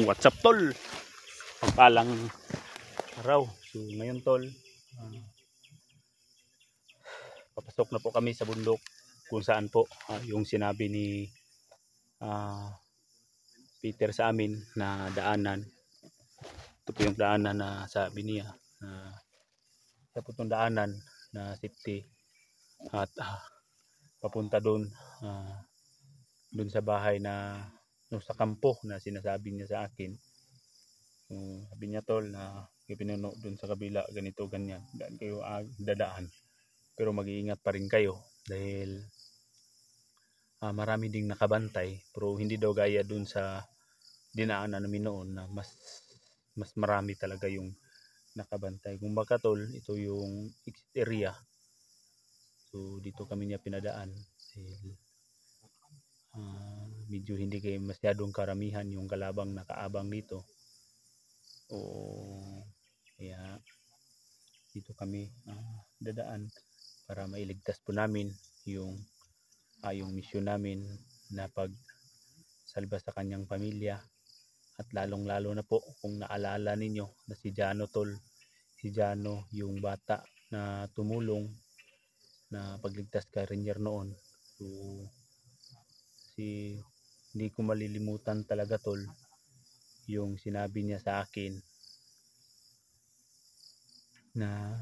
What's up tol? Pagpalang araw. So ngayon tol, papasok na po kami sa bundok kung saan po yung sinabi ni Peter sa amin na daanan. Ito po yung daanan na sabi niya sa putong daanan na safety at papunta doon doon sa bahay na sa kampo na sinasabi niya sa akin. Sabi niya tol na pinuno doon sa kabila ganito ganyan, daan kayo dadaan pero mag-iingat pa rin kayo dahil marami ding nakabantay, pero hindi daw gaya doon sa dinaanan namin noon na mas marami talaga yung nakabantay. Kung baka tol, ito yung exit area, so dito kami niya pinadaan dahil medyo hindi kayo masyadong karamihan yung kalabang nakaabang dito. Kaya dito kami dadaan para mailigtas po namin yung misyon namin na pagsalba sa kanyang pamilya. At lalong lalo na po kung naalala ninyo na si Jano tol, si Jano yung bata na tumulong na pagligtas kay Rainier noon. So hindi ko malilimutan talaga tol yung sinabi niya sa akin na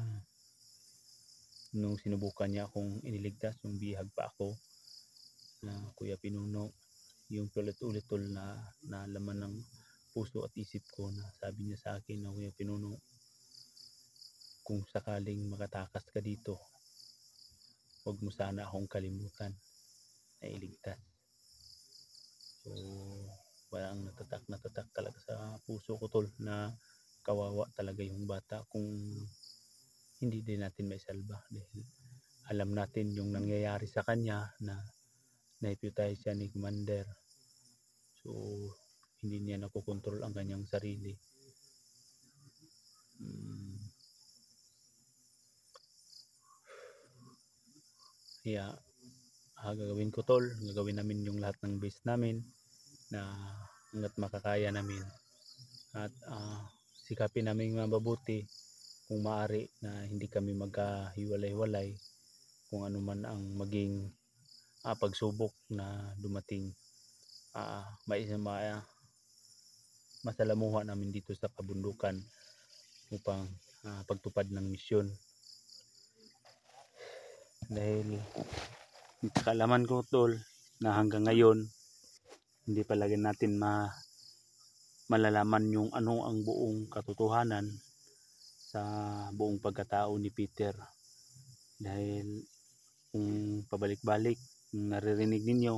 nung sinubukan niya akong iniligtas, yung bihag pa ako na Kuya Pinuno, yung ulit-ulit tol na laman ng puso at isip ko na sabi niya sa akin na Kuya Pinuno, kung sakaling makatakas ka dito, huwag mo sana akong kalimutan na iligtas. So walang natatak talaga sa puso ko tol na kawawa talaga yung bata kung hindi din natin may salba dahil alam natin yung nangyayari sa kanya na naiputay siya ni Commander. So hindi niya nakokontrol ang kanyang sarili. Kaya gagawin ko tol, gagawin namin yung lahat ng base namin na hanggat makakaya namin at sikapin namin mabuti kung maaari na hindi kami magkahiwalay-walay kung ano man ang maging pagsubok na dumating. Masalamuha namin dito sa kabundukan upang pagtupad ng misyon. Dahil kaalaman ko tol na hanggang ngayon hindi palagi natin malalaman yung ano ang buong katotohanan sa buong pagkatao ni Peter. Dahil kung pabalik-balik naririnig ninyo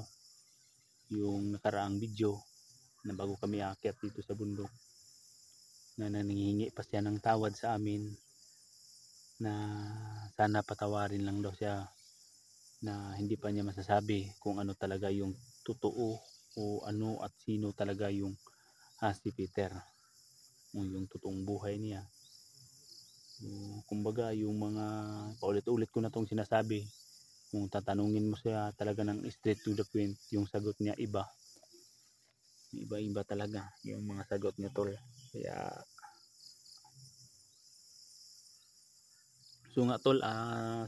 yung nakaraang video na bago kami aakyat dito sa bundok na nangingi pa siya ng tawad sa amin na sana patawarin lang daw siya, na hindi pa niya masasabi kung ano talaga yung totoo o ano at sino talaga yung si Peter, yung totoong buhay niya. Kumbaga yung mga paulit-ulit ko na tong sinasabi, kung tatanungin mo siya talaga ng straight to the point, yung sagot niya iba talaga yung mga sagot niya tol. Kaya so nga tol,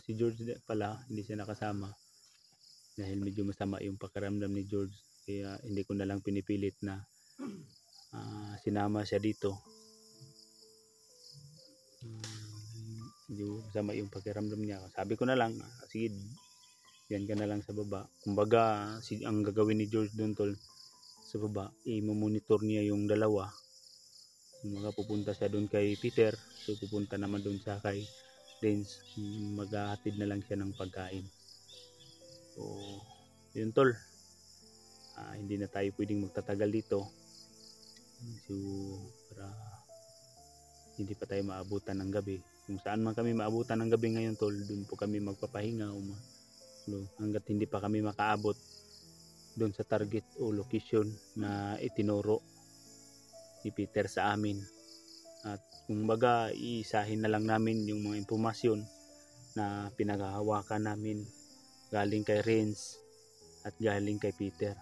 si George pala hindi siya nakasama dahil medyo masama yung pakiramdam ni George, kaya hindi ko na lang pinipilit na sinama siya dito. Medyo masama yung pakiramdam niya, sabi ko na lang sige yan ka na lang sa baba. Kumbaga ang gagawin ni George doon tol sa baba, i-monitor niya yung dalawa. Kumbaga pupunta siya doon kay Peter, so pupunta naman doon sa kay Renz, maghahatid na lang siya ng pagkain. So yun tol, hindi na tayo pwedeng magtatagal dito, so para hindi pa tayo maabutan ng gabi. Kung saan man kami maabutan ng gabi ngayon tol, doon po kami magpapahinga hanggat hindi pa kami makaabot doon sa target o location na itinuro ni Peter sa amin. At kumbaga iisahin na lang namin yung mga impormasyon na pinaghahawakan namin galing kay Renz at galing kay Peter.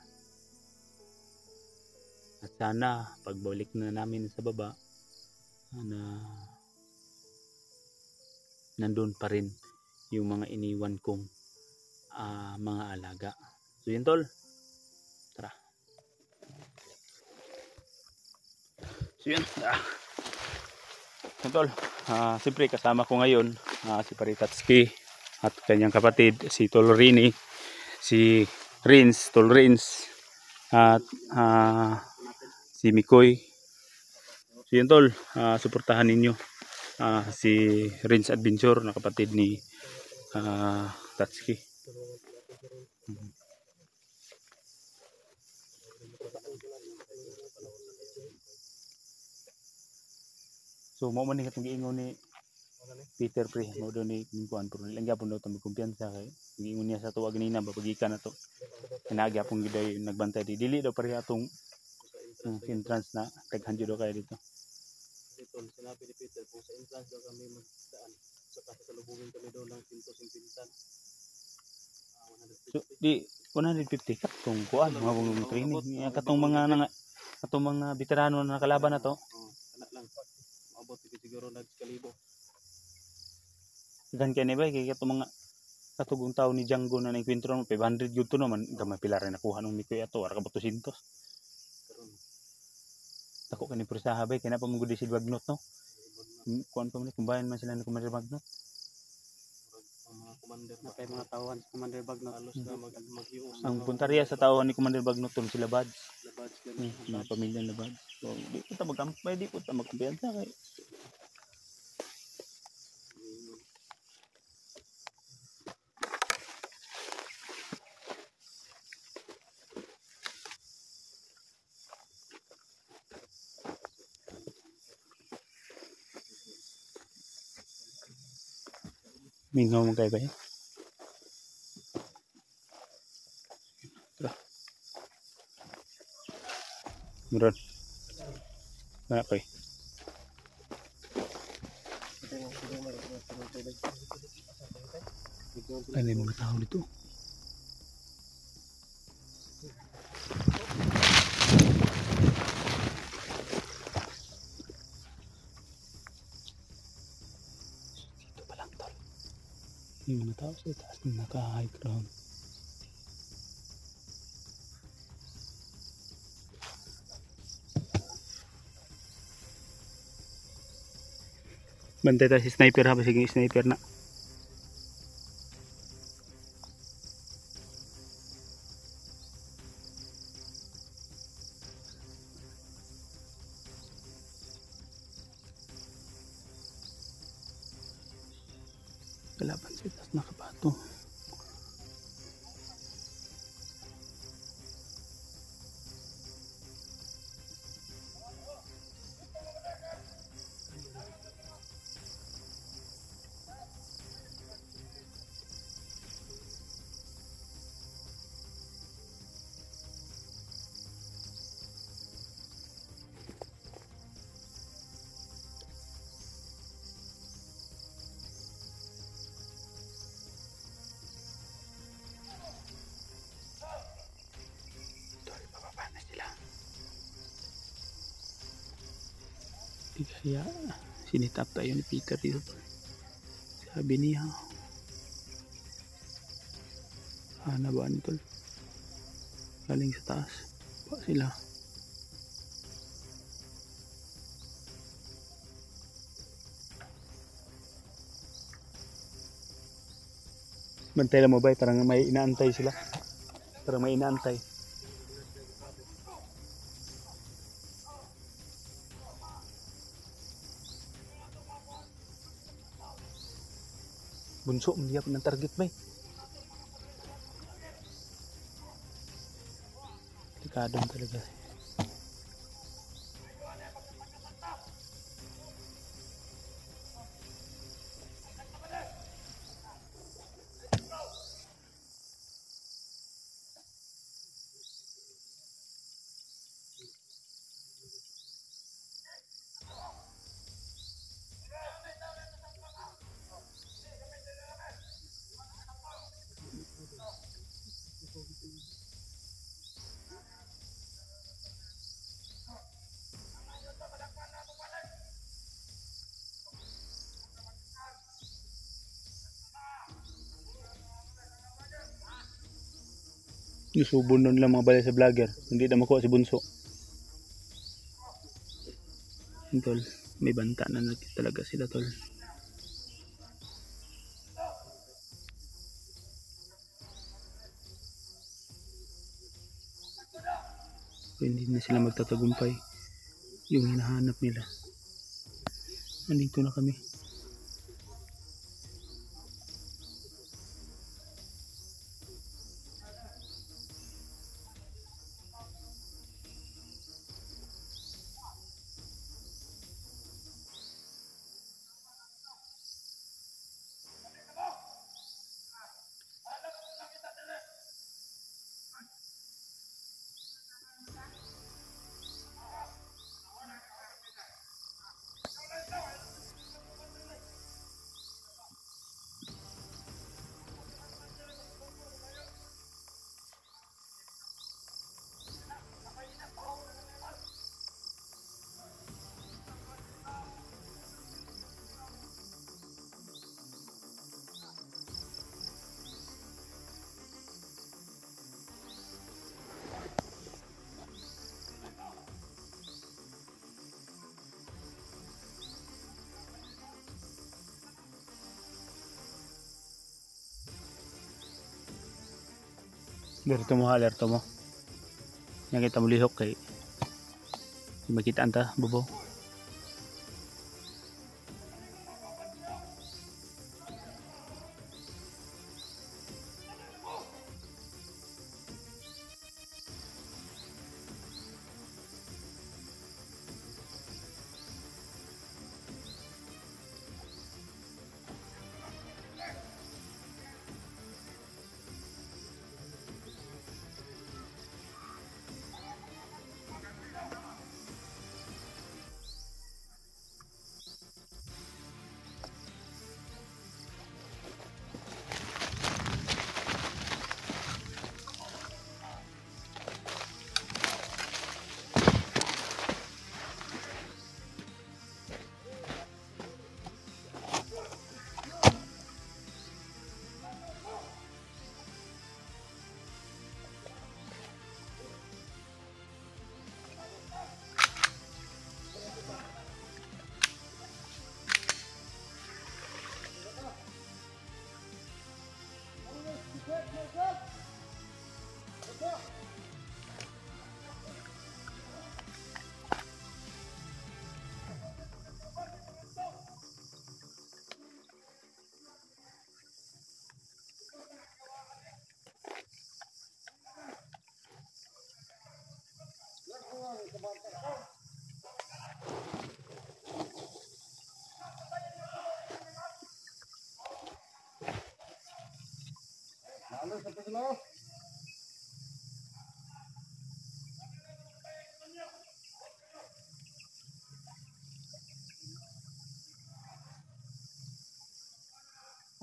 At sana pagbalik na namin sa baba na nandun pa rin yung mga iniwan kong mga alaga. So yun tol, tara. So yun, tol, siyempre kasama ko ngayon si Paritatski at kanyang kapatid si Tol Rini, si Rins, Tol Rins, at si Mikoy. So yun tol, suportahan ninyo si Rins Adventure na kapatid ni Tatski. So mo man ni katong giingon ni Peter pre, mo do ni kuan pero lang gyapon daw tami kumpiyansa kay giingon niya sa tuwa ganina bapagikan na to. Kinagi apong giday nagbantay di dili daw pare atong entrance na taghan jud kay dito. Dito sinabi ni Peter kung sa entrance daw kami magdaan sa kasalubungin kami daw ng pinto-pintan. So di 150 katong kuan mga bungong training katong mga veterano na nakalaban na to. Anak lang. Maabot siguro nagkalibo. Dan kay ni bay kay katong mga katugong tawo ni Django na nagkwentro mo 500 gyud to naman gamay pila ra nakuha nung Mikoy ato ara ka 200. Tako kani prusaha bay kay na pa mong gudi si Bagnot no. Kuan pa man kumbayan man sila ni Commander Bagnot. Mga commander na kay mga tawhan si Commander Bagnot halos na maghius. Ang puntarya sa tawhan ni Commander Bagnot ton sila Bads. Mga pamilya na Bads. So di ko ta magampay, di ko ta magkumpiyansa kay mingaw mo kay ba? Meron. Mana koy? Ano yung mga tao dito? Dito pa lang tol. Yung mga tao sa taas na naka-high ground. Bantay tayo si sniper ha, sige sniper na. Kalaban sa taas nakabato. Kaya sinitap tayo ni Peter dito. Sabi niya hanabaan tol galing sa taas pa sila. Bantay lang mo ba? Tarang may inaantay sila. Tarang may inaantay. Bunso, hindi ako ng target ba? Delikadong talaga. Susubon nun lang mga balay sa vlogger. Hindi na makuha si Bunso. Tol, may banta na talaga sila tol. Hindi na sila magtatagumpay yung hinahanap nila. Nandito na kami. Alerto mo. Yang kita mulihok kay makita anta bubo.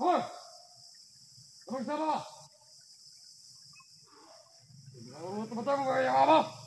Hoy! Sama-sama! Betul-betul mo kaya apa?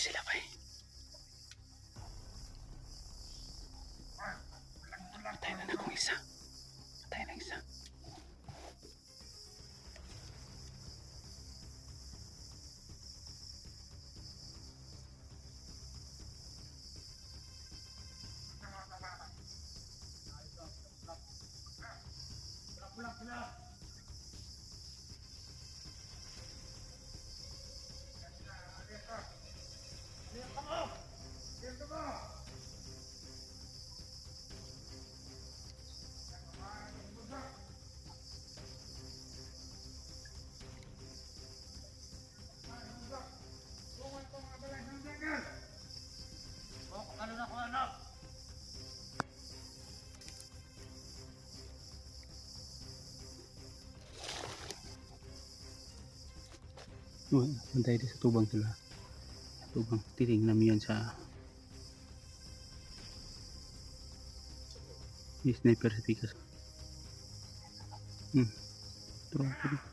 sila pa eh. Patay na kung isa. Patay na isa. Bantay di sa tubang sila. Tubang. Titingnan mo yan sa sniper sa tikas. Tropa.